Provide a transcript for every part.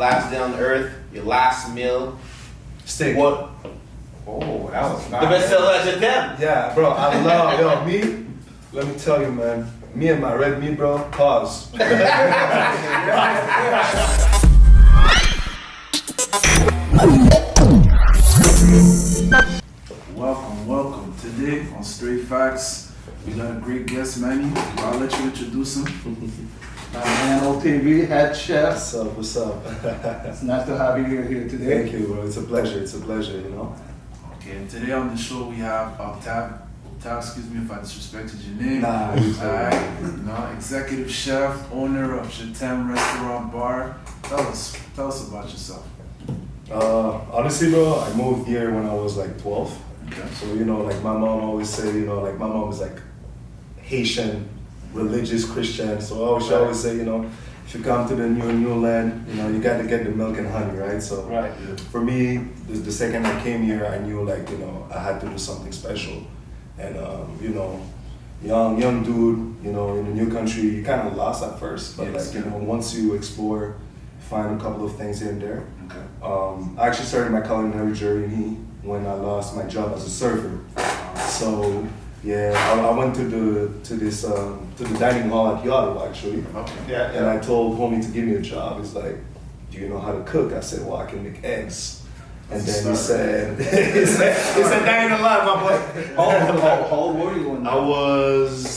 last day on earth, your last meal. Steak. What? Oh, that was nice. The best seller at your temp. Yeah, bro, I love, me, let me tell you, man, me and my red meat, bro, pause. Welcome. Today on Straight Facts, we got a great guest, Manny. I'll let you introduce him. Man, Octave, head chef. What's up? It's nice to have you here today. Thank you, bro, it's a pleasure, you know. Okay, and today on the show we have Octave. Octave, excuse me if I disrespected your name. Nah, Alright, executive chef, owner of Octave Restaurant Bar. Tell us about yourself. Honestly, bro, I moved here when I was like 12. Okay. So, you know, like my mom always said, you know, like my mom is like Haitian, religious Christian. So she always say, you know, if you come to the new land, you know, you got to get the milk and honey, right? So for me, the second I came here, I knew like, you know, I had to do something special. And, you know, young dude, you know, in a new country, you kind of lost at first. But like, you know, once you explore, find a couple of things here and there. Okay. I actually started my culinary journey when I lost my job as a server. So yeah, I went to the dining hall at Ottawa actually. Okay. Yeah. And I told homie to give me a job. He's like, "Do you know how to cook?" I said, "Well, I can make eggs." And then he said, "He said, that ain't a lot, my boy." How old were you when I was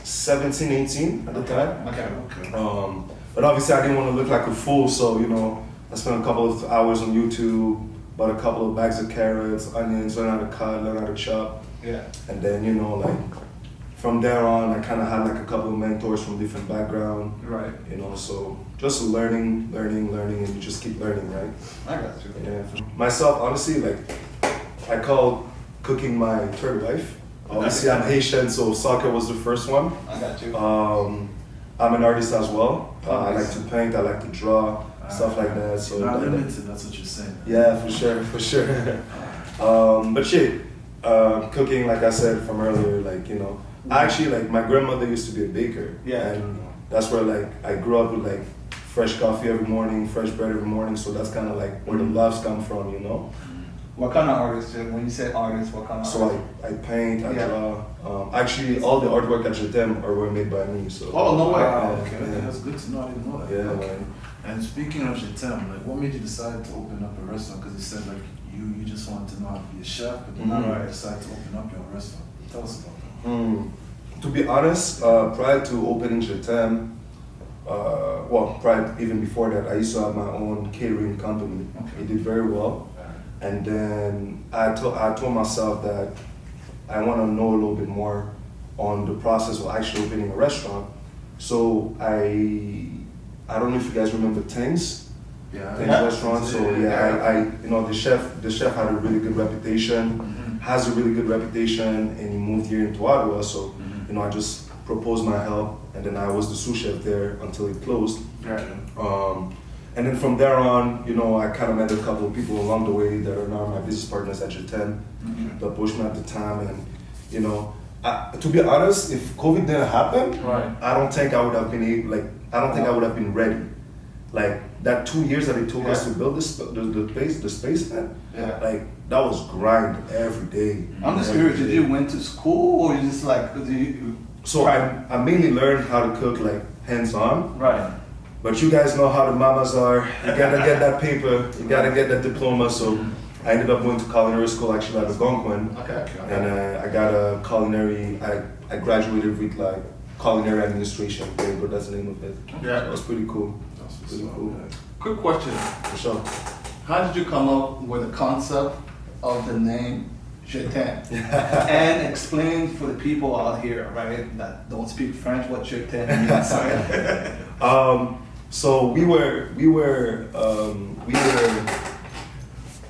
17, 18 at the time. Okay. But obviously I didn't want to look like a fool, so you know, I spent a couple of hours on YouTube, bought a couple of bags of carrots, onions, learn how to cut, learn how to chop. Yeah. And then, you know, like from there on, I kind of had like a couple of mentors from different background. Right. You know, so just learning, and you just keep learning, right? I got you. Yeah. Myself, honestly, like I call cooking my third life. Obviously, I'm Haitian, so soccer was the first one. I got you. I'm an artist as well. I like to paint, I like to draw, stuff like that. So you're not limited, that's what you're saying. Yeah, for sure. But shit, cooking, like I said from earlier, like, you know, actually, like, my grandmother used to be a baker. Yeah. And that's where, like, I grew up with, like, fresh coffee every morning, fresh bread every morning, so that's kind of, like, where the loves come from, you know? What kind of artist? When you say artist, what kind of So artist? I paint, I draw. Actually, all the artwork at Octave were made by me, so. Oh, no way. Wow, Yeah, okay, yeah. that's good to know. I didn't know that. Yeah, Okay. man. And speaking of Octave, like, what made you decide to open up a restaurant? Because you said like you just wanted to know how to be a chef, but then now you decided to open up your own restaurant. Tell us about that. To be honest, prior to opening Octave, prior even before that, I used to have my own catering company. Okay. It did very well, and then I told myself that I want to know a little bit more on the process of actually opening a restaurant. So I don't know if you guys remember Tang's. Yeah. Tang's restaurant. So I you know, the chef had a really good reputation, has a really good reputation, and he moved here into Ottawa. So you know, I just proposed my help, and then I was the sous chef there until it closed. And then from there on, you know, I kind of met a couple of people along the way that are now my business partners at Octave, that pushed me at the time. And you know, to be honest, if COVID didn't happen, I don't think I would have been able, like, I don't think I would have been ready. Like that 2 years that it took us to build the space, man. Yeah. Like that was grind every day. I'm just curious, did you went to school or you just like, So I mainly learned how to cook like hands-on. Right. But you guys know how the mamas are. You gotta get that paper. You gotta get that diploma. So I ended up going to culinary school actually at Algonquin. Okay. And I got a culinary. I graduated with like culinary administration. But that's the name of it. Yeah. It was pretty cool. That's what's Pretty up, cool. man. Quick question. For sure. How did you come up with the concept of the name Octave? And explain for the people out here, right, that don't speak French what Octave means. So we were.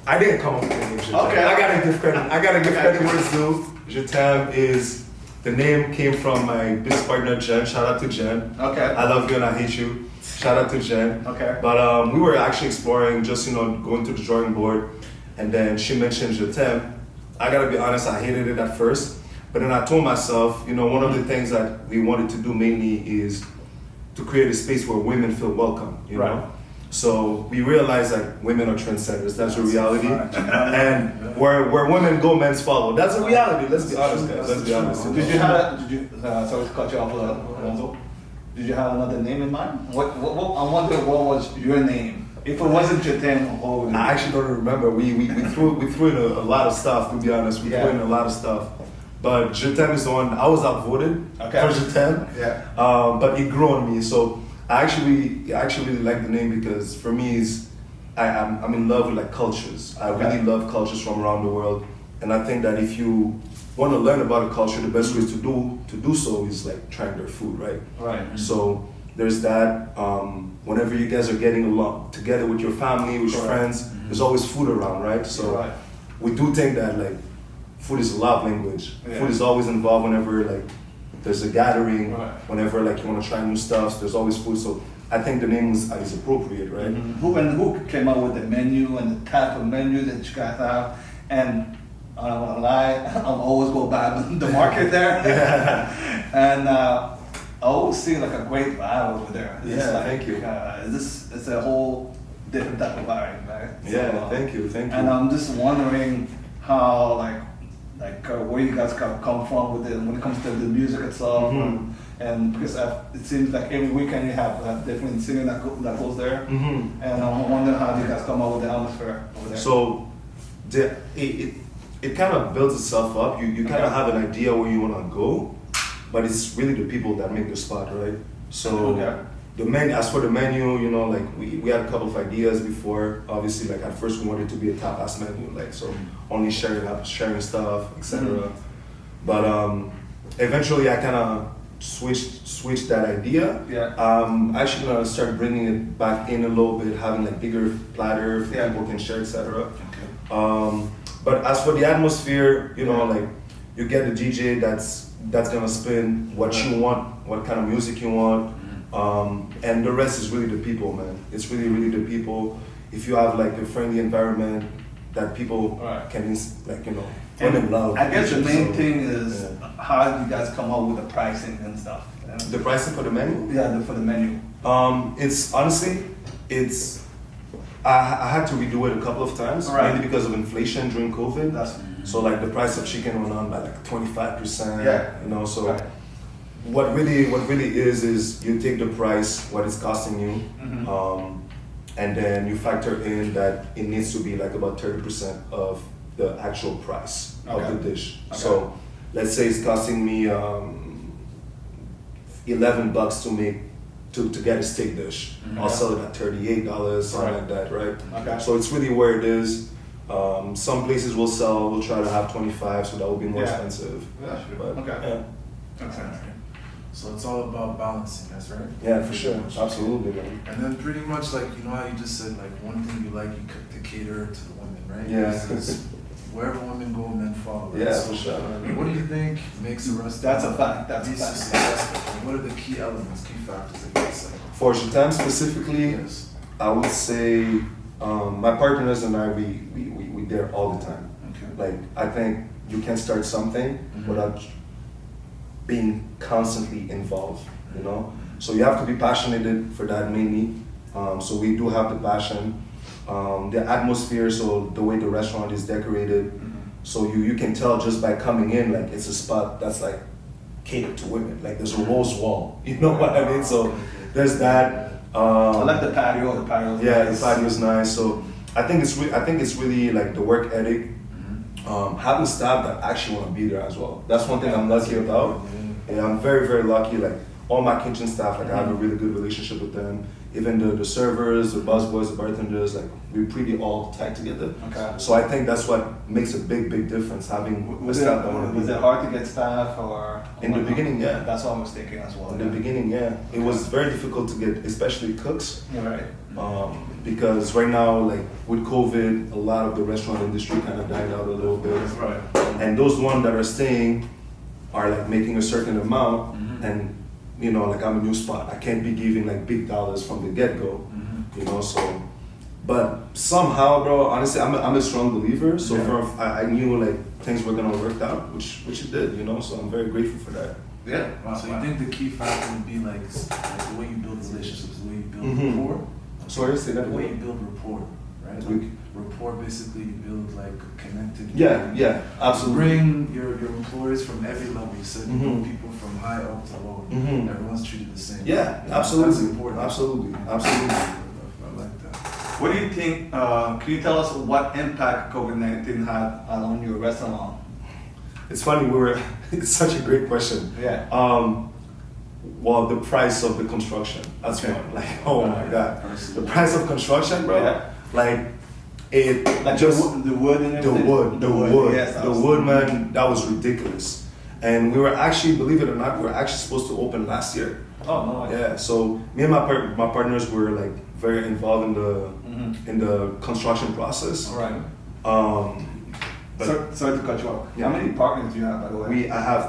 I didn't come up with the name Octave. Okay. I gotta give credit where it's due. Octave is the name came from my business partner Jen. Shout out to Jen. Okay. I love you and I hate you. Shout out to Jen. Okay. But we were actually exploring, just you know, going to the drawing board, and then she mentioned Octave. I gotta be honest, I hated it at first, but then I told myself, you know, one of the things that we wanted to do mainly is to create a space where women feel welcome, you know? So we realize like women are trendsetters. That's a reality. Fact. And where women go, men's follow. That's a reality. Let's be honest, guys. Let's be honest. Did you sorry to cut you off, Alonso. Did you have another name in mind? What I wonder what was your name? If it wasn't Jatem, what would it be? I actually don't remember. We threw in a lot of stuff, to be honest. We threw in a lot of stuff. But Jatem is the one, I was outvoted for Jatem. Yeah. But it grew on me. So I actually really like the name because for me, I'm in love with like cultures. I really love cultures from around the world. And I think that if you want to learn about a culture, the best way to do so is like trying their food, right? Right. So there's that. Whenever you guys are getting along together with your family, with your friends, there's always food around, right? So we do think that like food is a love language. Yeah. Food is always involved whenever like there's a gathering, whenever like you want to try new stuff. There's always food. So I think the name is appropriate, right? Who came up with the menu and the type of menu that you guys have? And I don't want to lie, I'll always go by the market there. And I always see like a great vibe over there. It's like, thank you. It's a whole different type of vibe, right? Thank you. And I'm just wondering how like where you guys come from with it when it comes to the music itself. And because it seems like every weekend you have a different singer that goes there. And I'm wondering how you guys come up with the atmosphere over there. So it kind of builds itself up. You kind of have an idea where you want to go, but it's really the people that make the spot, right? So the menu, as for the menu, you know, like we had a couple of ideas before. Obviously, like at first we wanted it to be a tapas menu, like so only sharing stuff, etc. But eventually, I kind of switched that idea. Actually gonna start bringing it back in a little bit, having like bigger platter for people can share, etc. But as for the atmosphere, you know, like you get the DJ that's gonna spin what you want, what kind of music you want, and the rest is really the people, man. It's really the people. If you have like a friendly environment that people can like, you know, fall in love. I guess the main thing is how you guys come up with the pricing and stuff. The pricing for the menu? Yeah, for the menu. It's honestly, I had to redo it a couple of times, mainly because of inflation during COVID. So like the price of chicken went on by like 25%. You know, so what really is you take the price, what it's costing you, and then you factor in that it needs to be like about 30% of the actual price of the dish. So let's say it's costing me $11 to make to get a steak dish. I'll sell it at $38, something like that, right? So it's really where it is. Some places will try to have 25, so that will be more expensive. But, So it's all about balancing, that's right? Yeah, for sure. Absolutely, man. And then pretty much like, you know how you just said like one thing you like, you cook to cater to the women, right? Yeah. Wherever women go, men follow. Right? Yeah, so, for sure. What do you think makes a restaurant? That's a fact. That's a be fact. successful? What are the key elements, key factors that get set? For Jatam specifically, I would say my partners and I, we there all the time. Like, I think you can start something without being constantly involved, you know? So you have to be passionate for that mainly. So we do have the passion. The atmosphere, so the way the restaurant is decorated, so you can tell just by coming in, like it's a spot that's like catered to women. Like there's a rose wall, you know what I mean? So there's that. I like the patio. The patio. The patio is nice. So I think it's really like the work ethic. Having staff that actually want to be there as well. That's one thing I'm lucky about. Yeah, I'm very lucky. Like all my kitchen staff, like I have a really good relationship with them. Even the servers, the busboys, the bartenders, like we're pretty all tight together. So I think that's what makes a big difference, having a staff that want to be there. Was it hard to get staff or? In the beginning, yeah. That's what I was thinking as well. In the beginning, yeah. It was very difficult to get, especially cooks. Because right now, like with COVID, a lot of the restaurant industry kind of died out a little bit. And those ones that are staying are like making a certain amount, and you know, like I'm a new spot. I can't be giving like big dollars from the get-go, you know, so. But somehow, bro, honestly, I'm a strong believer. So I knew like things were gonna work out, which it did, you know, so I'm very grateful for that. So you think the key factor would be like the way you build relationships, the way you build rapport? Sorry, say that The way again. you build rapport, right? We- Like, rapport basically you build like connected. Yeah, absolutely. Bring your employees from every level. You said you Mhm. know people from high up to low. Mhm. Everyone's treated the same. Yeah, That's absolutely. important. Absolutely, absolutely. I like that. What do you think? Can you tell us what impact COVID-19 had on your restaurant? It's funny, it's such a great question. Yeah. Well, the price of the construction, that's Okay. one. Like, oh my God. Price. The price of construction, bro. Yeah. Like, it Like just, the wood and the everything? wood, Yes, the wood, man, that was ridiculous. And we were actually, believe it or not, we were actually supposed to open last year. Oh, no. Yeah, so me and my partners were like very involved in the construction process. All right. But Sorry to cut you off. Yeah. How many partners do you have, by the way? I have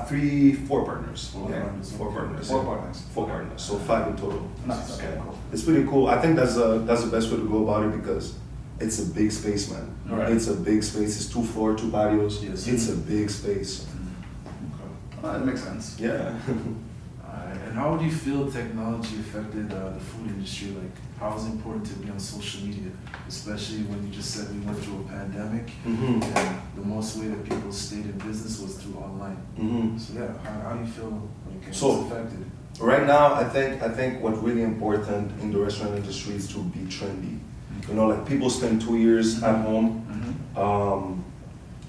four partners. Four Yeah, partners. four partners. Four yeah. partners. Four partners. So 5 in total. Nice. Okay, Yeah. cool. It's pretty cool. I think that's the best way to go about it because it's a big space, man. Right. It's a big space. It's 2 floors, 2 patios. Yes. It's a big space. That makes sense. Yeah. Alright, and how do you feel technology affected the food industry? Like, how is it important to be on social media, especially when you just said we went through a pandemic, Mhm. and the most way that people stayed in business was through online. Mhm. So yeah, how do you feel like it's So- affected? Right now, I think what's really important in the restaurant industry is to be trendy. You know, like people spend 2 years at home,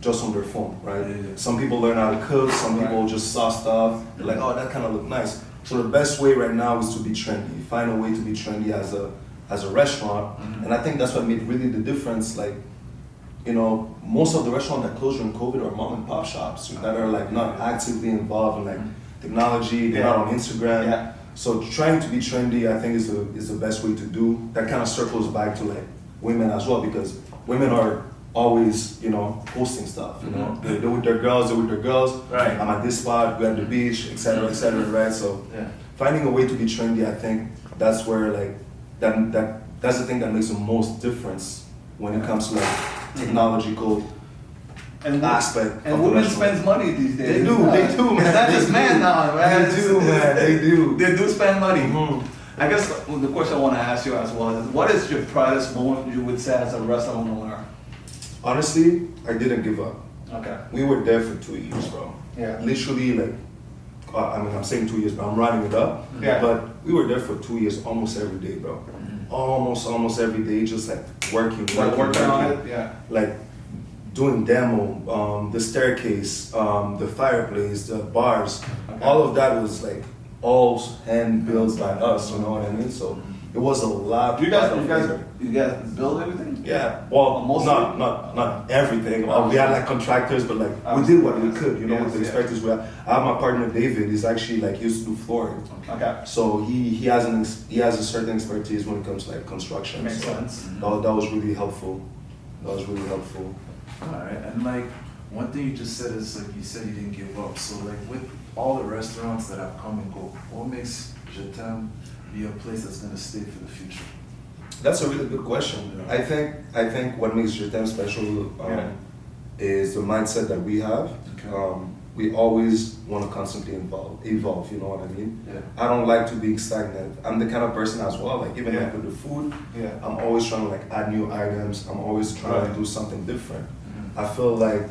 just on their phone, right? Yeah, yeah. Some people learn how to cook. Some people just saw stuff. They're like, oh, that kind of look nice. So the best way right now is to be trendy. Find a way to be trendy as a restaurant, and I think that's what made really the difference. Like, you know, most of the restaurants that closed during COVID are mom and pop shops that are like not actively involved in like technology. They're not on Instagram. Yeah. So trying to be trendy, I think, is the best way to do. That kind of circles back to like women as well, because women are always, you know, posting stuff. You know, they're with their girls. Right. I'm at this spot. We're at the beach, etc., right? So Yeah. finding a way to be trendy, I think that's where like that's the thing that makes the most difference when it comes to like technological And aspect. And of the women restaurant. spend money these days. They do, man. It's not They just do. men now, man. They do, man. They do. They do spend money. Mhm. I guess the question I want to ask you as well is, what is your proudest moment you would say as a restaurant owner? Honestly, I didn't give up. Okay. We were there for 2 years, bro. Yeah. Literally, like, I mean, I'm saying 2 years, but I'm rounding it up. Yeah. But we were there for 2 years, almost every day, bro. Almost every day, just like working Working on it. Yeah. Like doing demo, the staircase, the fireplace, the bars, Okay. all of that was like all hand built by us. You know what I mean? So it was a lot. Do you guys of labor. build everything? Yeah, well, Mostly? not everything. We had like contractors, but like we did what we could, you know, with the Yes, expertise we had. I have my partner David. He's actually like he used to do flooring, Okay. so he has a certain expertise when it comes to like construction. Makes so sense. That was really helpful. That was really helpful. Alright, and like one thing you just said is like you said you didn't give up. So like with all the restaurants that have come and go, what makes Jatam be a place that's gonna stay for the future? That's a really good question. Yeah. I think what makes Jatam special is the mindset that we have. Okay. We always want to constantly evolve. You know what I mean? Yeah. I don't like to be stagnant. I'm the kind of person as well. Like even like with the food, Yeah. I'm always trying to like add new items. I'm always trying to do something different. I feel like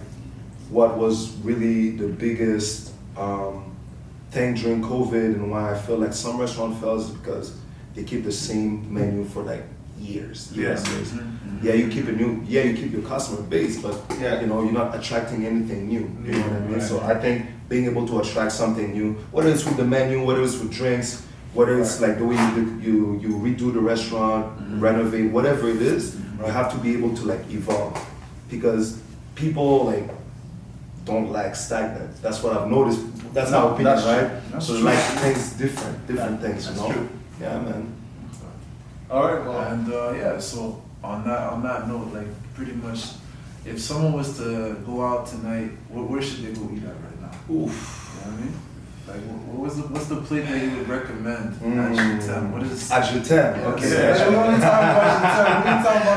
what was really the biggest thing during COVID and why I feel like some restaurant fails is because they keep the same menu for like years. Yeah. Yeah, you keep you keep your customer base, but Yeah. you know, you're not attracting anything new. You know what I mean? Right. So I think being able to attract something new, whether it's with the menu, whether it's with drinks, whether it's like the way you redo the restaurant, renovate, whatever it is, you have to be able to like evolve. Because people like don't like stagnant. That's what I've noticed. That's my opinion, that's right? true. That's So true. like things different things, you That's know? true. Yeah, man. All right. Well. And yeah, so on that note, like pretty much, if someone was to go out tonight, where should they go eat at right now? Oof. You know what I mean? Like, what's the plate that you would recommend at Jatam? What is At Jatam, okay. Yeah.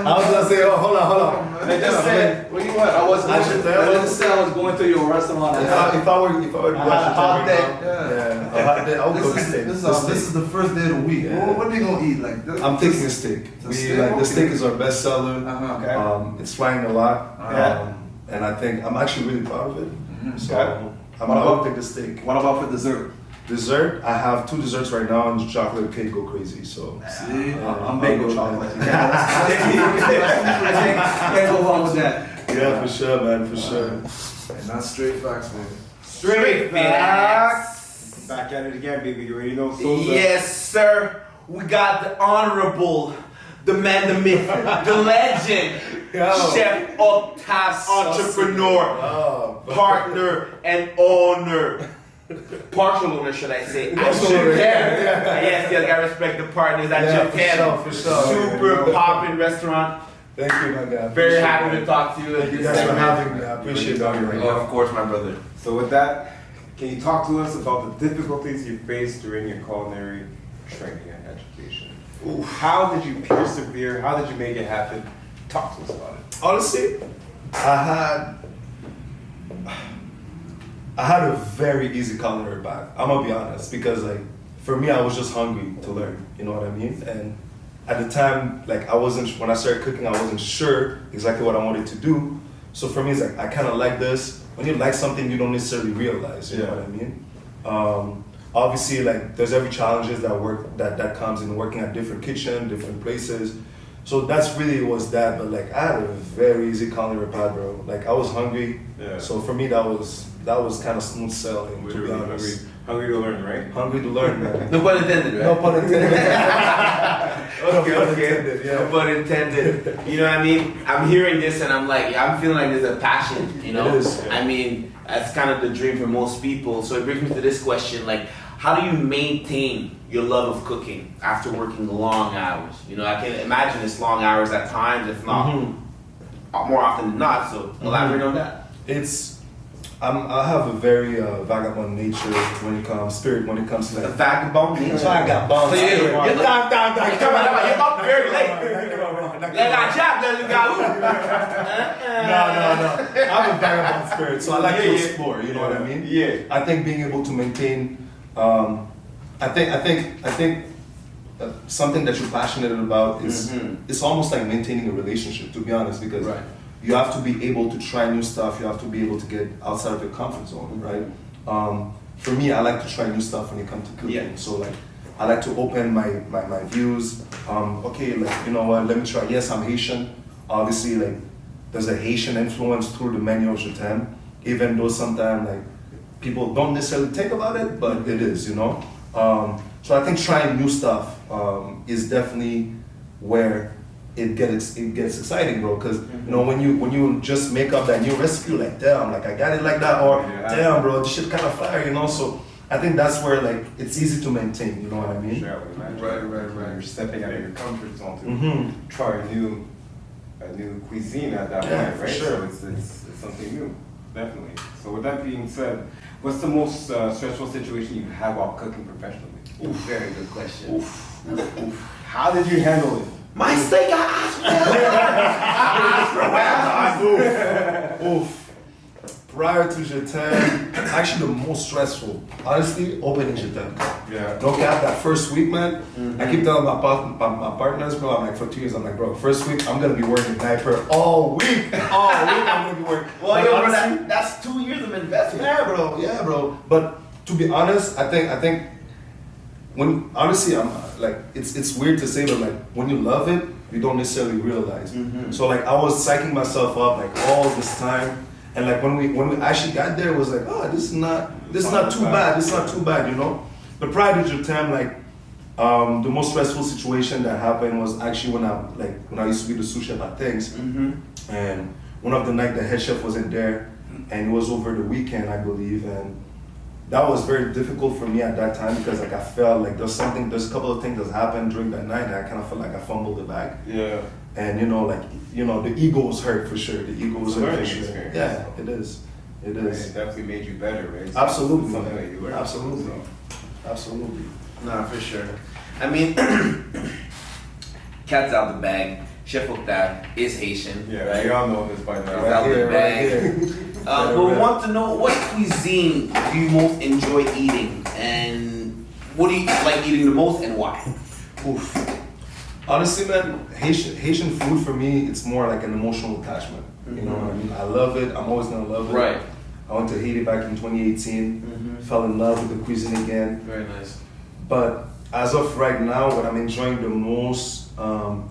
I was gonna say, oh, hold on. on. They just said, what do you want? I wasn't I should tell I you. wasn't saying I was going to your restaurant. If I were to I had a hot day. yeah, a hot day, I would cook steak. This is the first day of the week. Yeah. What are you gonna eat? Like this? I'm taking a steak. The We steak? like the Okay. steak is our best seller. Okay. It's flying a lot. Yeah. And I think I'm actually really proud of it. So Okay. I'm What gonna about- take the steak. What about for dessert? Dessert, I have 2 desserts right now, and the chocolate cake go crazy. So See? I'm big with chocolate. I can't go wrong with that. yeah, for sure, man, for sure. And that's straight facts, baby. Straight facts. Back at it again, baby. You already know Sosa. Yes, sir. We got the honorable, the man, the myth, the legend, Yo. Chef Octave, entrepreneur, Oh, partner, and owner. Partial owner, should I say? At Partial owner, Japan. yeah. Yes, yes, gotta respect the partners at Yeah, Japan. for sure. Super poppin' restaurant. Thank you, my guy. Very Appreciate happy it. to talk to you. Thank you guys for having me. I appreciate that. Oh, of course, my brother. So with that, can you talk to us about the difficulties you faced during your culinary training and education? How did you persevere? How did you make it happen? Talk to us about it. Honestly, I had a very easy culinary path. I'm gonna be honest, because like for me, I was just hungry to learn. You know what I mean? And at the time, like when I started cooking, I wasn't sure exactly what I wanted to do. So for me, it's like I kind of like this. When you like something, you don't necessarily realize. You know what I mean? Obviously, like there's every challenges that comes in working at different kitchen, different places. So that's really was that. But like I had a very easy culinary path, bro. Like I was hungry. Yeah. So for me, that was kind of smooth sailing. To be Literally honest, hungry to learn, right? hungry to learn, man. No pun intended, right? No pun intended. Okay, No pun okay. intended, yeah. No pun intended. You know what I mean? I'm hearing this and I'm like, yeah, I'm feeling like there's a passion, you know? It is, yeah. I mean, that's kind of the dream for most people. So it brings me to this question, like, how do you maintain your love of cooking after working long hours? You know, I can imagine it's long hours at times, if not more often than not. So elaborate on that. I have a very vagabond nature when it comes to The like vagabond nature. vagabond. So spirit. you're up very late. Let that job, let you go. No. I have a vagabond spirit, so I like to explore. You know what I mean? Yeah. I think being able to maintain, I think something that you're passionate about is it's almost like maintaining a relationship. To be honest, because you have to be able to try new stuff. You have to be able to get outside of your comfort zone, right? For me, I like to try new stuff when it comes to cooking. Yeah. So like, I like to open my views. Okay, like you know what? Let me try. Yes, I'm Haitian. Obviously, like there's a Haitian influence through the menu of Jatam, even though sometimes like people don't necessarily think about it, but it is, you know. So I think trying new stuff is definitely where it gets exciting, bro. Because you know when you just make up that new recipe, you're like damn, like I got it like that, or damn, bro, this shit kind of fire, you know. So I think that's where like it's easy to maintain. You know what I mean? Sure, I would imagine. Right. You're stepping out of your comfort zone to Mm-hmm. try a new cuisine at that Yeah, point, for right? sure. So it's something new, definitely. So with that being said, what's the most stressful situation you had while cooking professionally? Very good question. How did you handle it? My steak, Oof. Prior to Jatam, actually the most stressful, honestly, opening Jatam. Yeah. No cap, that first week, man, I keep telling my partners, bro, I'm like, for 2 years, I'm like, bro, first week, I'm gonna be wearing a diaper all week. All week, I'm gonna be wearing. Well, But yo, bro, honestly, that's 2 years of investment. yeah, bro. But to be honest, I think when honestly, I'm like, it's weird to say, but like when you love it, you don't necessarily realize. So like I was psyching myself up like all this time, and like when we actually got there, it was like, oh, this is not too bad. This is not too bad, you know. But prior to Jatam, like the most stressful situation that happened was actually when I used to be the sous chef at Things, and one of the night the head chef wasn't there, and it was over the weekend, I believe, and that was very difficult for me at that time because like I felt like there's a couple of things that happened during that night and I kind of felt like I fumbled the bag. Yeah. And the ego was hurt for sure. The ego was It's a hurt for learning sure. experience. Yeah, it is. It It is. definitely made you better, right? So Absolutely, it's something man. that you learned. Absolutely. So, Absolutely. Nah, for sure. I mean, cat's out the bag. Chef Octave is Haitian. Yeah, right? we all know this by now. Right here, right here. But we want to know, what cuisine do you most enjoy eating, and what do you like eating the most, and why? Oof. Honestly, man, Haitian food for me, it's more like an emotional attachment. You know what I mean? I love it. I'm always gonna love it. Right. I went to Haiti back in 2018. Fell in love with the cuisine again. Very nice. But as of right now, what I'm enjoying the most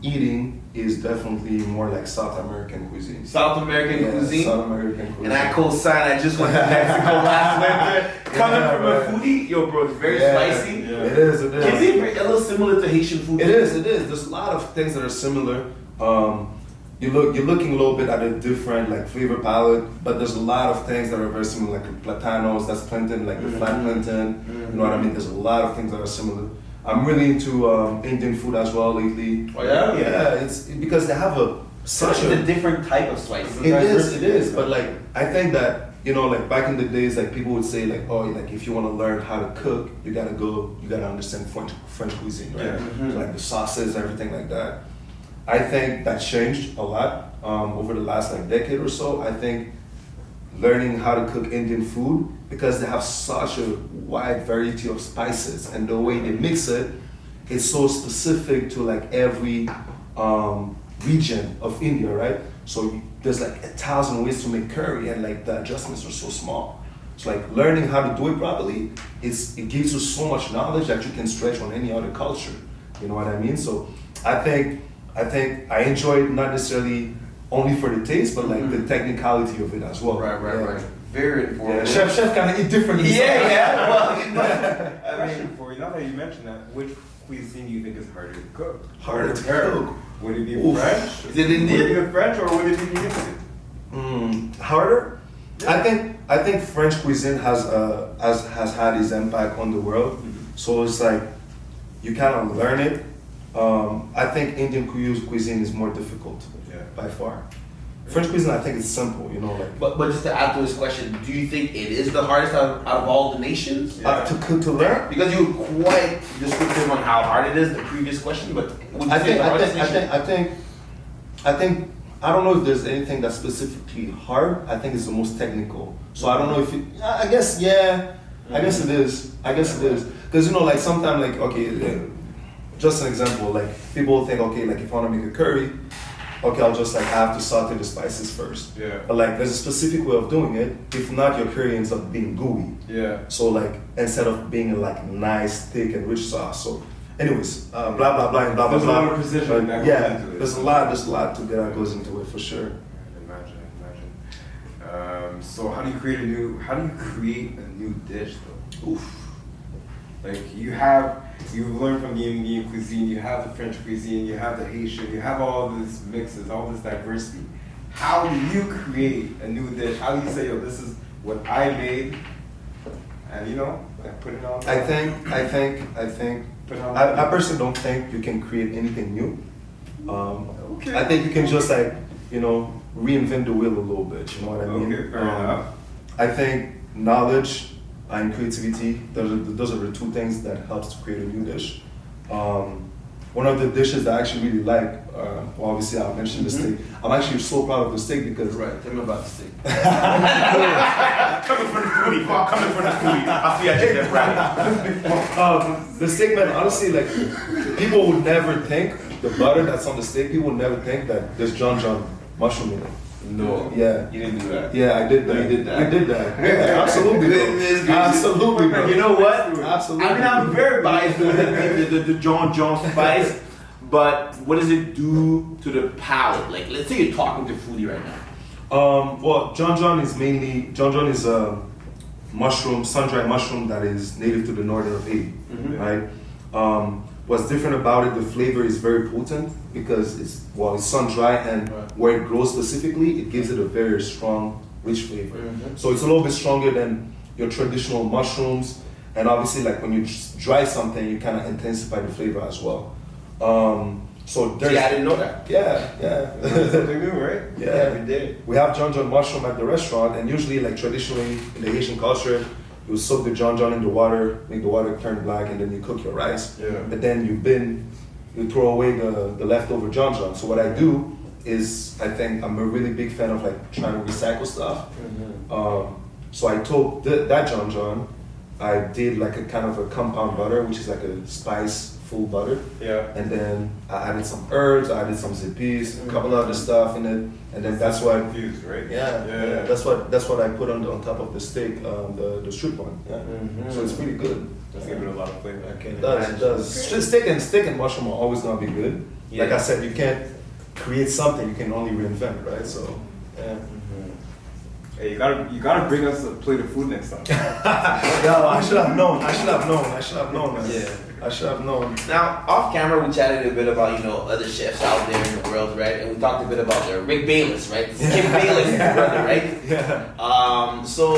eating is definitely more like South American cuisine. South American Yeah, cuisine. South American cuisine. And I co-sign. I just went to Mexico last winter. Coming from right. a foodie, yo, bro, it's very Yeah, spicy. Yeah. It is. It is. Can it be a little similar to Haitian food? It is. It is. There's a lot of things that are similar. You're looking a little bit at a different like flavor palette, but there's a lot of things that are very similar, like platanos. That's plantain, like the flat plantain. You know what I mean? There's a lot of things that are similar. I'm really into Indian food as well lately. Oh yeah? Yeah, it's because they have such It's a different type of spice. It is. But like, I think that, you know, like back in the days, like people would say like, oh, like if you want to learn how to cook, you gotta understand French cuisine, right? Yeah. So, like the sauces, everything like that. I think that changed a lot over the last like decade or so. I think learning how to cook Indian food, because they have such a wide variety of spices, and the way they mix it, it's so specific to like every region of India, right? So there's like 1,000 ways to make curry, and like the adjustments are so small. So like learning how to do it properly, it gives you so much knowledge that you can stretch on any other culture. You know what I mean? So I think I enjoy it not necessarily only for the taste, but like the technicality of it as well. Right. Very informative. Chef kind of eat differently. Yeah. Well, Question for you. Now that you mentioned that, which cuisine do you think is harder to cook? Harder to cook. Would it be Oof. French? Is it Indian? Would it be the French, or would it be the Indian? Harder? Yeah. I think French cuisine has had its impact on the world. So it's like you kind of learn it. I think Indian cuisine is more difficult, by far. French cuisine, I think it's simple, you know, like. But just to add to this question, do you think it is the hardest out of all the nations? Yeah. To learn. Because you were quite descriptive on how hard it is, the previous question, but would you I say think the hardest nation? I think I don't know if there's anything that's specifically hard. I think it's the most technical. So I don't know if it. I guess yeah. I guess it is. Because you know, like sometimes, like okay, just an example. Like people think, okay, like if I want to make a curry, okay, I'll just like have to saute the spices first. Yeah. But like there's a specific way of doing it. If not, your curry ends up being gooey. Yeah. So like instead of being like nice, thick and rich sauce. So anyways, blah blah blah and blah blah There's a blah. lot of precision that goes yeah, into it. there's a lot that goes into it for sure. Imagine. So how do you create a new dish though? Oof. Like you've learned from the Indian cuisine, you have the French cuisine, you have the Haitian, you have all these mixes, all this diversity. How do you create a new dish? How do you say, yo, this is what I made, and you know, like put it on? I think. Put it on. I personally don't think you can create anything new. Okay. I think you can just like reinvent the wheel a little bit. You know what I mean? Okay, fair enough. I think knowledge and creativity, those are the two things that helps to create a new dish. One of the dishes that I actually really like, well, obviously I mentioned the steak. I'm actually so proud of the steak because Tell me about the steak. Coming from the foodie. I see I did that right. the steak, man, honestly, like people would never think the butter that's on the steak. People would never think that there's John mushroom in it. No. Yeah. You didn't do that. Yeah, I did that. You did that. We did that. Yeah, absolutely, bro. It's good. Absolutely, bro. You know what? Absolutely. I mean, I'm very biased with the John spice, but what does it do to the palate? Like, let's say you're talking to foodie right now. Well, John is a mushroom, sun-dried mushroom that is native to the northern of Haiti, right? What's different about it, the flavor is very potent because it's sun-dried, and where it grows specifically, it gives it a very strong, rich flavor. So it's a little bit stronger than your traditional mushrooms, and obviously, like when you dry something, you kind of intensify the flavor as well. So there's, I didn't know that. Yeah. Something new, right? Yeah, we did. We have John mushroom at the restaurant, and usually, like traditionally in the Haitian culture, you soak the John in the water, make the water turn black, and then you cook your rice. Yeah. But then you bin you throw away the leftover John John. So what I do is, I think I'm a really big fan of like trying to recycle stuff. So I took that John John, I did like a kind of a compound butter, which is like a spice full butter. Yeah. And then I added some herbs, I added some zippies, a couple other stuff in it, and then that's what. Infused, right? Yeah. That's what I put on top of the steak, the strip one. Yeah. So it's pretty good. That's giving it a lot of flavor. It does. Steak and mushroom are always gonna be good. Like I said, you can't create something, you can only reinvent, right? So yeah. Hey, you gotta bring us a plate of food next time. Yeah, I should have known. Man. Yeah. I should have known. Now, off camera, we chatted a bit about, other chefs out there in the world, right? And we talked a bit about Rick Bayless, right? Kim Bayless' brother, right? Yeah. So,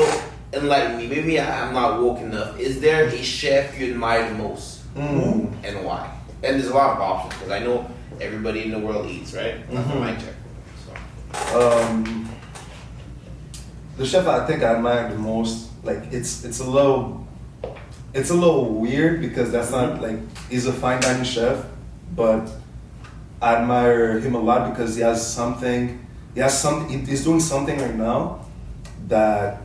enlighten me. Maybe I'm not woke enough. Is there a chef you admire the most? Who and why? And there's a lot of options, because I know everybody in the world eats, right? That's my check. So. The chef I think I admire the most, like it's a little weird because that's not like, he's a fine dining chef, but I admire him a lot because he's doing something right now that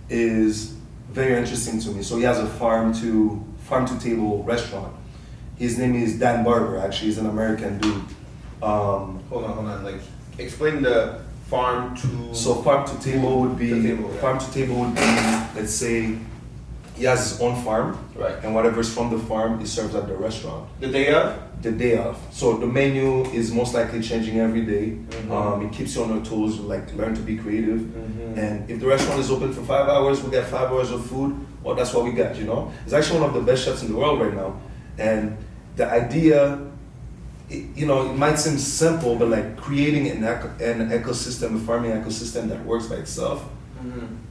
is very interesting to me. So he has a farm to table restaurant. His name is Dan Barber. Actually, he's an American dude. Hold on. Like, explain the farm to. So farm to table would be farm to table, let's say he has his own farm, right? And whatever's from the farm is served at the restaurant. The day of. The day of. So the menu is most likely changing every day. It keeps you on your toes. Like learn to be creative. And if the restaurant is open for 5 hours, we get 5 hours of food. Well, that's what we got. It's actually one of the best chefs in the world right now. And the idea. It might seem simple, but like creating an ecosystem, a farming ecosystem that works by itself,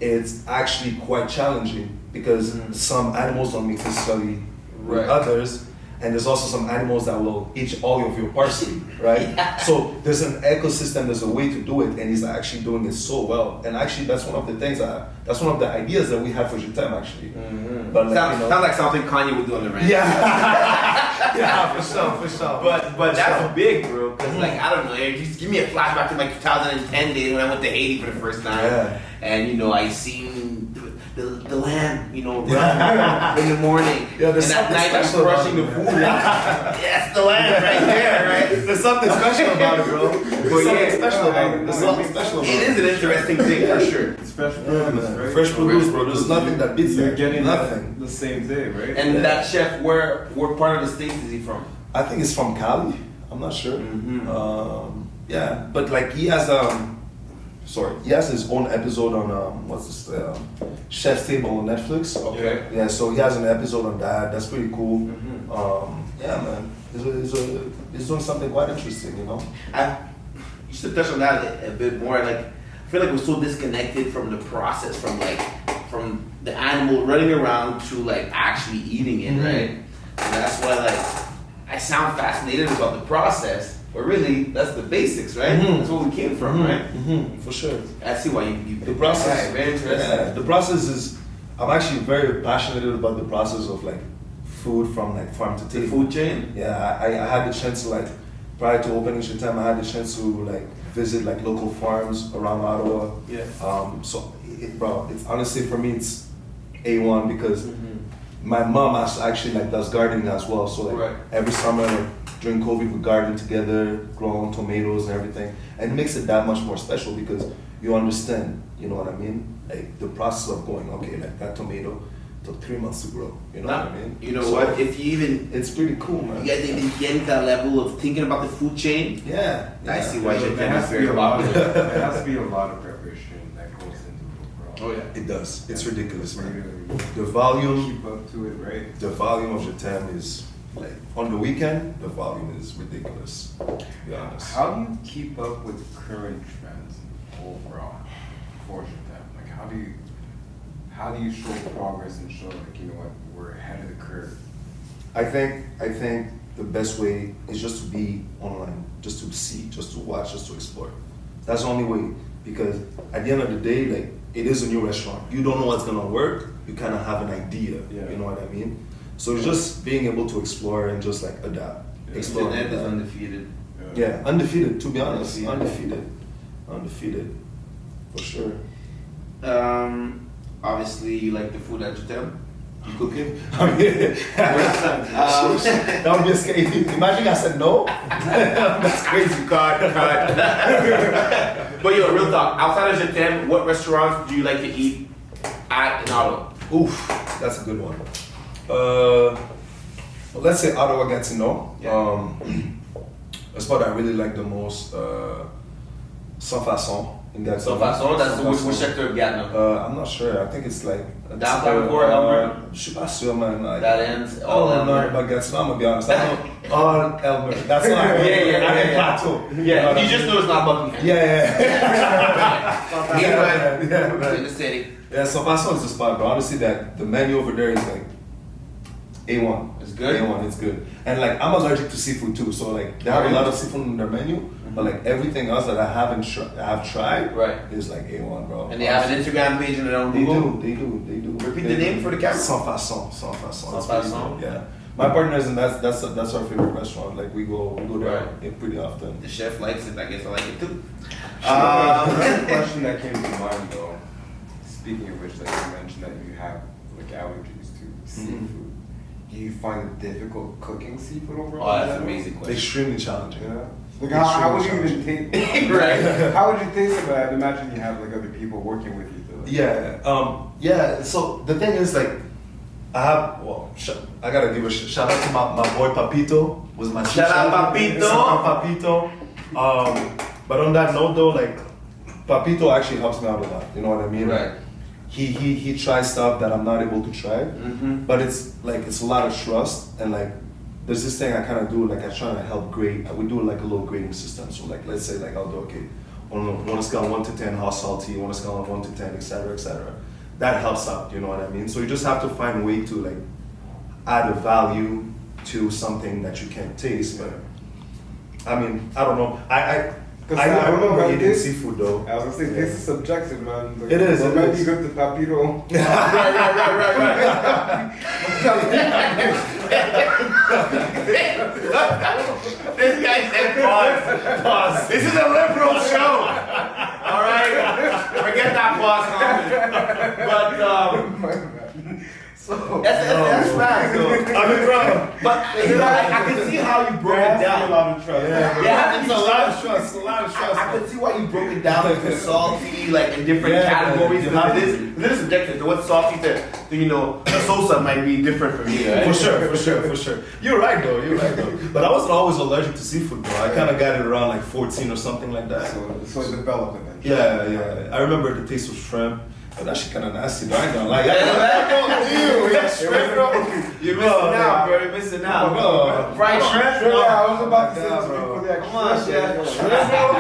it's actually quite challenging because some animals don't mix necessarily with others, and there's also some animals that will eat all of your parsley, right? So there's an ecosystem, there's a way to do it, and he's actually doing it so well. And actually, that's one of the things that's one of the ideas that we have for Jutem actually. But sounds like something Kanye would do on the ranch. Yeah, for sure. But that's big, bro. Cause like I don't know, just give me a flashback to like 2010 days when I went to Haiti for the first time, and I seen the lamb, run in the morning, and at night I'm crushing the food. Yes, the lamb right there, right? There's something special about it, bro. There's something special about it. It is an interesting thing for sure. It's fresh produce, right? Fresh produce, bro. There's nothing that beats You're that. getting nothing. the same day, right? And that chef, where part of the states is he from? I think it's from Cali. I'm not sure. Yeah, but like he has his own episode on what's this Chef's Table on Netflix. Okay. Yeah, so he has an episode on that. That's pretty cool. Yeah, man, he's doing something quite interesting, You should touch on that a bit more. Like, I feel like we're so disconnected from the process, from the animal running around to like actually eating it, right? And that's why like I sound fascinated about the process, but really that's the basics, right? That's where we came from, right? For sure. I see why you The process. Right, very interesting. Yeah, the process is. I'm actually very passionate about the process of like food from like farm to The table. food chain. Yeah, I had the chance to like prior to opening Jutem, I had the chance to like visit like local farms around Ottawa. Yeah. So it's honestly for me it's A1 because my mom actually like does gardening as well. So like every summer like during COVID we garden together, growing tomatoes and everything, and it makes it that much more special because you understand, you know what I mean? Like the process of going, okay, like that tomato took 3 months to grow. You know what I mean? You know what? If you even it's pretty cool, man. you guys even get that level of thinking about the food chain, Yeah. I see why There Jutem has is to be very a lot. popular. There has to be a lot of preparation that goes into it, bro. Oh yeah. It does. It's ridiculous, man. Really, The volume, keep up to it, right? the volume of Jutem is like on the weekend. The volume is ridiculous. To be honest. How do you keep up with current trends overall for Jutem? Like how do you show progress and show like we're ahead of the curve? I think the best way is just to be online, just to see, just to watch, just to explore. That's the only way. Because at the end of the day, like it is a new restaurant. You don't know what's gonna work. You kind of have an idea. Yeah. You know what I mean? So it's just being able to explore and just like adapt. exploring. Jeanette is that. undefeated. Yeah, undefeated. To be honest, Undefeated. undefeated, for sure. Obviously, you like the food at your table. You cooking? That would be a scary. Imagine I said no. That's crazy. God. But yo, real talk. Outside of Jetem, what restaurants do you like to eat at in Ottawa? Oof, that's a good one. Well, let's say Ottawa gets to know. Yeah. The spot I really like the most, Sans Façon. In that So façon, that's which sector of Gatineau? I'm not sure. I think it's like Downtown core, Elmer? Je suis pas sûr, man. Like, That ends I all don't know Elmer. about Gatineau. I'm gonna be honest. I know all Elmer. That's not. Yeah, I mean Plateau. Yeah, You know what I you just mean? know it's not Buckingham. Yeah. In the city. Yeah, so Façon is the spot, but honestly, that the menu over there is like A1. It's good? A1, it's good. And like, I'm allergic to seafood too, so like, they have a lot of seafood on their menu, but like everything else that I have tried, Right. is like A1, bro. And they have an Instagram page and their own They Google. do. Repeat the name for the camera. Sans Façon. Sans It's Façon? pretty good, yeah. My partners, and that's our favorite restaurant. Like we go there Right. pretty often. The chef likes it, I guess I like it too. Another question that came to mind though, speaking of which, like you mentioned that you have like allergies to seafood. Do you find it difficult cooking seafood overall? Oh, that's an amazing question. Extremely challenging. Yeah. Like how would you even taste? Right. How would you taste it? But I'd imagine you have like other people working with you. To, like, Yeah. So the thing is, like, I gotta give a shout out to my boy Papito. Was my Shout out, chef. Papito. Shout out, Papito. But on that note, though, like, Papito actually helps me out a lot. You know what I mean? Right. He tries stuff that I'm not able to try, but it's a lot of trust, and like there's this thing I kind of do, like I try to help grade. We do like a little grading system. So like let's say like I'll do on a scale of 1 to 10 how salty, on a scale of 1 to 10, etc., etc. That helps out. You know what I mean? So you just have to find a way to like add a value to something that you can't taste. But I mean, I don't know. I remember man, eating this- seafood though. I was gonna say this is subjective, man. Like, It is, What it might is. be good to Papito. Right. This guy said pause. This is a liberal show. All right? Forget that pause comment. But, So that's fast, though. I mean, bro. But I can see how you broke it a down. lot of trust. Yeah, it's a lot of trust. A lot of trust. I could see why you broke it down into salty, like in different Yeah, categories. yeah. Because it is subjective. So what's salty to you know, Sosa might be different from me, right? For sure. You're right though. But I wasn't always allergic to seafood, bro. I kind of got it around like 14 or something like that. So it developed eventually. Yeah. I remember the taste of shrimp. But that shit kind of nasty. Though. I ain't gonna lie. You're missing out, bro. You're missing out. Bro. Fried shrimp? Yeah, I was about to say Yeah, this bro. before the Come on, chef.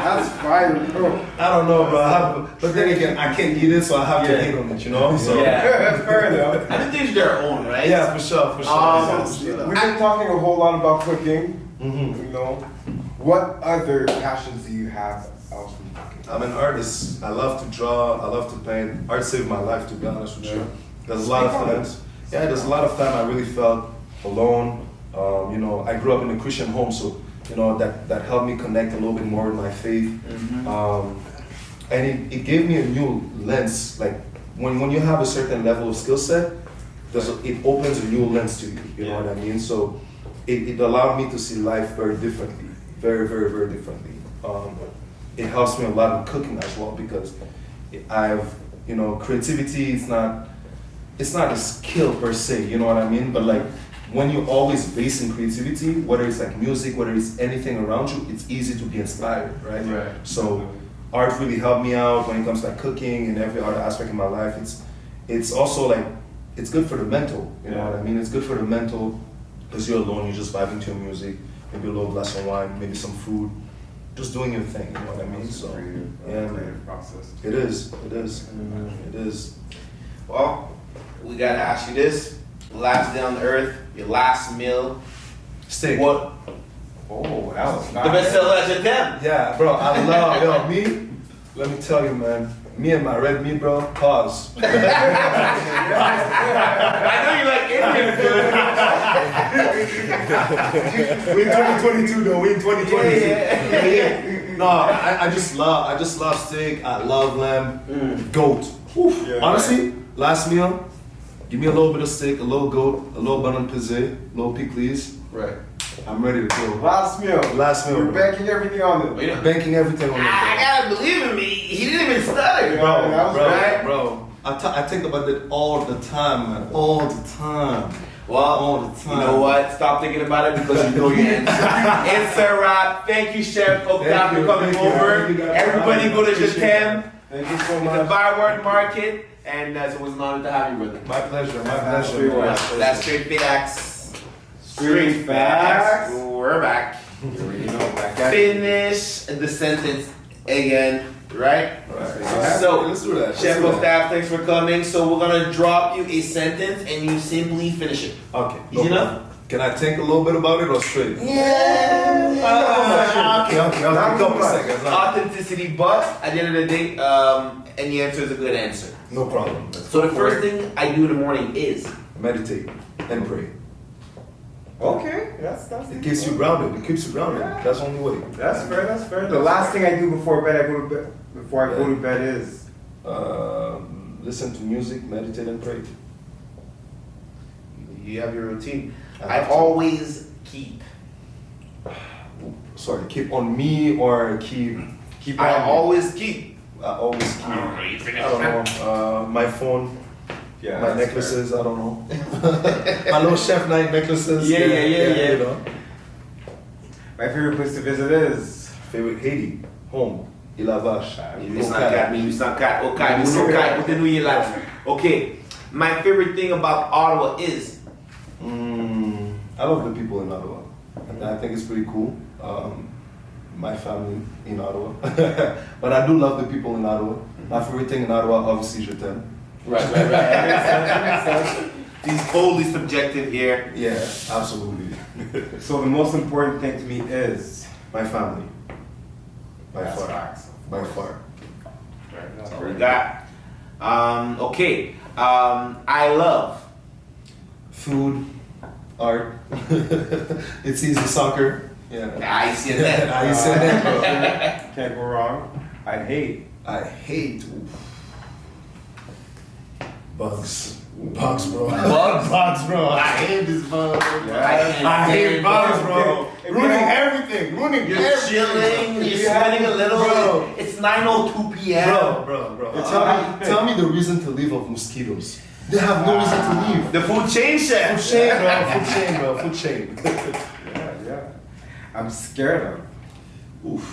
That's fire, bro. I don't know, bro. But then again, I can't eat it, so I have to hate on it, you know? So, Yeah. Fair enough. I think there's their own, right? Yeah, for sure. We've been talking a whole lot about cooking. Mhm. You know, what other passions do you have else from cooking? I'm an artist. I love to draw. I love to paint. Art saved my life, to be honest with you. There's a lot of times. Yeah, there's a lot of time I really felt alone. You know, I grew up in a Christian home, so you know that helped me connect a little bit more with my faith. And it gave me a new lens. Like when you have a certain level of skill set, it opens a new lens to you. You know what I mean? So it allowed me to see life very differently, very differently. It helps me a lot in cooking as well because creativity is not a skill per se, you know what I mean? But like when you're always based in creativity, whether it's like music, whether it's anything around you, it's easy to be inspired, right? Right. So art really helped me out when it comes to like cooking and every other aspect of my life. It's also like, it's good for the mental, you know what I mean? It's good for the mental because you're alone, you're just vibing to your music, maybe a little glass of wine, maybe some food. Just doing your thing, you know what I mean? So, Creative process. It is. Well, we gotta ask you this. Last day on earth, your last meal. Steak. What? Oh, that was The best seller at your temp. Yeah, bro, I love, me, let me tell you, man, Me and my red meat, bro. Pause. I know you like Indian food. We in 2022 though. We in 2022. Yeah. No, I just love steak. I love lamb, goat. Oof. Yeah, Honestly, last meal, give me a little bit of steak, a little goat, a little bun and pizza, a little pickles. Right. I'm ready to go. Last meal. Last meal, You're bro. banking everything on it. Wait a minute. Banking everything on I it, gotta believe in me. He didn't even stutter. bro. Yeah, that was right. Bro. I think about it all the time, man. All the time. Well, All the you time. know what? Stop thinking about it because you know your answer. It's a wrap. Thank you, Chef Octave, Thank for you, coming thank you. over. Thank you, guys. Everybody go to Appreciate Jatem, Thank you so the much. Byward Market, and it was an honor to have you, brother. My pleasure. My That's pleasure. pretty much. That's Straight Facts. Street facts. We're back. You already know, back at it. Finish the sentence again, right? Right. So, let's do that. Chef Octave, thanks for coming. So we're gonna drop you a sentence and you simply finish it. Okay. Easy enough? Can I think a little bit about it or straight? Yeah. Okay. I'll give a couple seconds. Authenticity, but at the end of the day, any answer is a good answer. No problem. So the first thing I do in the morning is Meditate and pray. Okay, that's It keeps you grounded. It keeps you grounded. Yeah. That's the only way. That's fair. That's fair. The last thing I do before bed, before I go to bed is Listen to music, meditate, and pray. you have your routine. I I have to. always keep. Sorry, keep on me or keep on I me? always keep. I always keep. I don't know, you finish I don't know. My phone, yeah, my that's necklaces. I don't know. My little chef night necklaces. Yeah. You know. fair. My favorite place to visit is Favorite Haiti, home, Ilavash. Okay, my favorite thing about Ottawa is I love the people in Ottawa. And I think it's pretty cool. My family in Ottawa. But I do love the people in Ottawa. My favorite thing in Ottawa, obviously, je t'aime. right. He's totally subjective here. Yeah, absolutely. so the most important thing to me is My family. By That's far. facts. By far. That's all we got. Okay. I love. Food, art. It's easy, soccer. Yeah. I see that. I said that, bro. can't go wrong. I hate. I hate bugs. Bugs, bro. Bugs? Bugs, bro. I hate this bug. Yeah. I hate bugs, bro. If Ruining you- everything. Ruining You're everything. chilling. You're Yeah. sweating a little. Bro. It's 9:02 p.m. Bro. Tell me the reason to leave of mosquitoes. They have no reason to leave. The food chain Food chef. chain, bro. Food chain, bro. Food chain. Yeah. I'm scared of. Oof.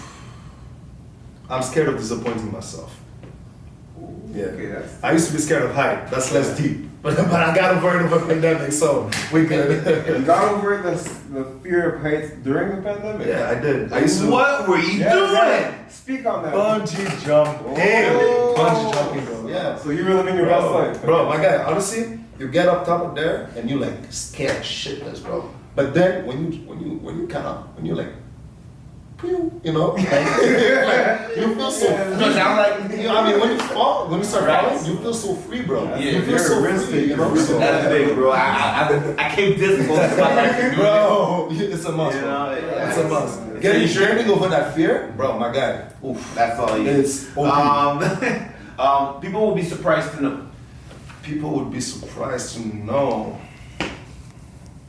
I'm scared of disappointing myself. Yeah. Okay, that's. I used to be scared of height. That's less deep. But I got over it over a pandemic, so we good. You got over the fear of heights during the pandemic? Yeah, I did. I used to What were you Yeah, doing? yeah. Speak on that. bungee jump. Oh. Bungee jumping, bro. Yeah. So you were living your best Bro, life. bro, my guy, honestly, you get up top of there and you like scared shitless, bro. But then when you like, you know, like, you feel so Yeah. free. No, sound like- You know, I mean, when you fall, when you start Right. falling, you feel so free, bro. Yeah, you feel you're so a risk free, you know. taker. So, That's big, bro. I came this close to my life to do bro, it's a must. You bro. know, yeah. It's a must. So Getting you sure? getting over that fear, bro. My guy. Oof. That's all you. It's OP. People will be surprised to know. People would be surprised to know.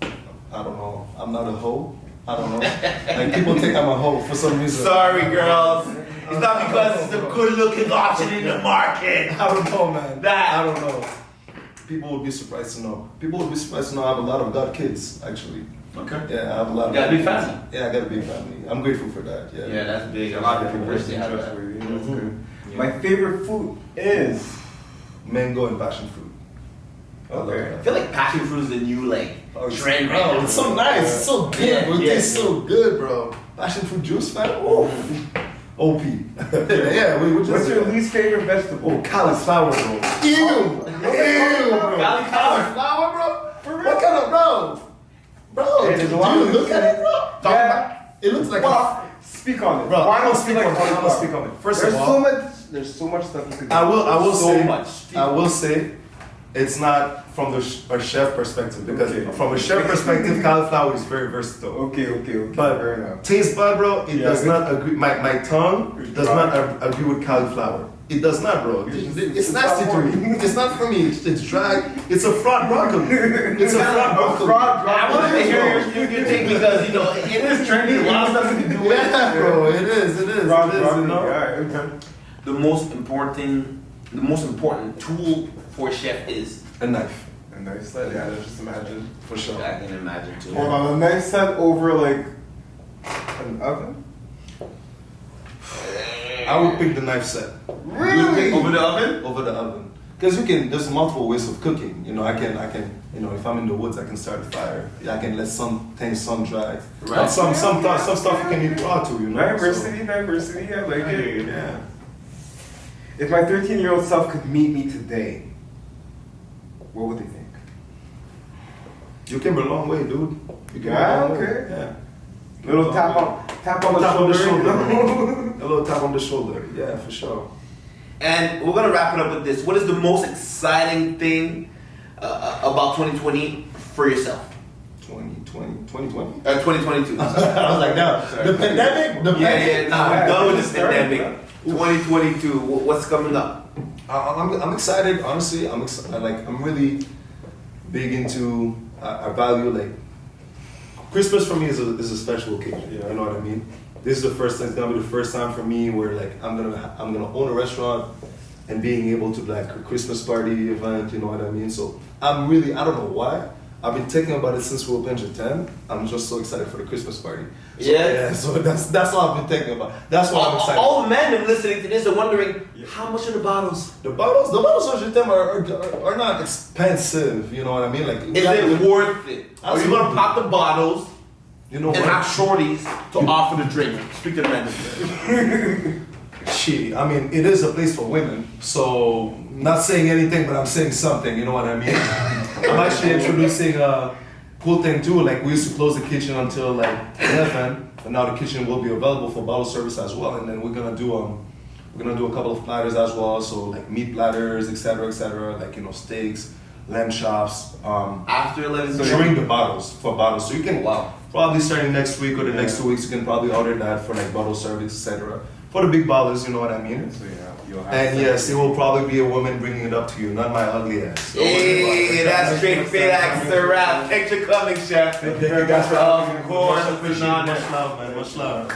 I don't know. I'm not a hoe. I don't know. Like people think I'm a hoe for some reason. Sorry, girls. It's not because it's a good-looking option in the market. I don't know, man. That- I don't know. People would be surprised to know. People would be surprised to know I have a lot of god kids, actually. Okay. Yeah, I have a lot You got a of big family. Yeah, I got a big family. I'm grateful for that. Yeah. Yeah, that's big. A lot of people wish they had that. Trustworthy, that's Mhm. good. My favorite food is. Mango and passion fruit. I love Okay. that. I feel like passion fruit is the new trend right bro, now. it's so nice. It's so good. Yeah, bro. It yeah. tastes so good, bro. Passion fruit juice, man. Ooh. OP. Yeah, we just. What's your least favorite vegetable? Oh, cauliflower, bro. Ew! Ew, bro. Cauliflower. Cauliflower, bro? What kind of, bro? Bro, Hey, do there's a you lot of look at it, bro? Talk Yeah. about- It looks like Well, Speak on it. Bro, Why I'm don't gonna speak on it. I'm gonna speak on it. First there's of all, so much. There's so much stuff you could do. I will So say, much. I will say, it's not from a chef perspective because Okay. from a chef perspective, cauliflower is very versatile. Okay. But Fair enough. taste bud, bro, it Yeah, does it- not agree. My tongue does dry. not agree with cauliflower. It does not, bro. It's nasty to me. It's not for me. It's dry. It's a fraud broccoli. It's a fraud broccoli. I wanted to hear your take because you know it is trendy. A lot of stuff you can do with it. Yeah, bro. It is. You know? Okay. The most important tool for a chef is. A knife, A knife set. Yeah, let's just imagine. for sure. I can imagine too. Hold on, a knife set over like an oven. I would pick the knife set. Really? Over the oven? Over the oven. Because you can, there's multiple ways of cooking. You know, I can, you know, if I'm in the woods, I can start a fire. I can let some things sun dry. Right. Some stuff you can eat raw too, you know. Diversity. I like it. So, yeah. If my 13-year-old self could meet me today, what would they think? You came a long way, dude. You came Yeah, a long way. okay. Yeah. Little tap on Tap on the shoulder. shoulder. A little tap on the shoulder. Yeah, for sure. And we're gonna wrap it up with this. What is the most exciting thing about 2020 for yourself? 2020. 2022. I was like, no. The pandemic? Yeah, nah, we're done with this Started, pandemic. 2022. What's coming up? I'm excited, honestly. I'm really big into, I value like, Christmas for me is a special occasion. Yeah. You know what I mean? This is it's gonna be the first time for me where like I'm gonna own a restaurant and being able to like a Christmas party event. You know what I mean? So I don't know why. I've been thinking about it since we opened Japan. I'm just so excited for the Christmas party. So, Yeah. So that's all I've been thinking about. That's why I'm excited. All the men listening to this are wondering how much are the bottles? The bottles of Japan are not expensive. You know what I mean? Like, Is it worth it? Are you gonna Absolutely. pop the bottles You know and what? have shorties to offer the drink? Speak to the men. Shit, I mean, it is a place for women, so not saying anything, but I'm saying something, you know what I mean? I'm actually introducing a cool thing too, like we used to close the kitchen until like 11, but now the kitchen will be available for bottle service as well, and then we're gonna do a couple of platters as well, so like meat platters, etc., like, you know, steaks, lamb chops, After 11. during the bottles, so you can, Wow. probably starting next week or the next 2 weeks, you can probably order that for like bottle service, etc. For the big bottlers, you know what I mean? So yeah, you'll have And yes, it will probably be a woman bringing it up to you, not my ugly ass. Hey, that's straight facts to rap. Picture coming, chef. Thank you guys for having me. Of course, Much appreciated. phenomenal. Much love, man. Much love.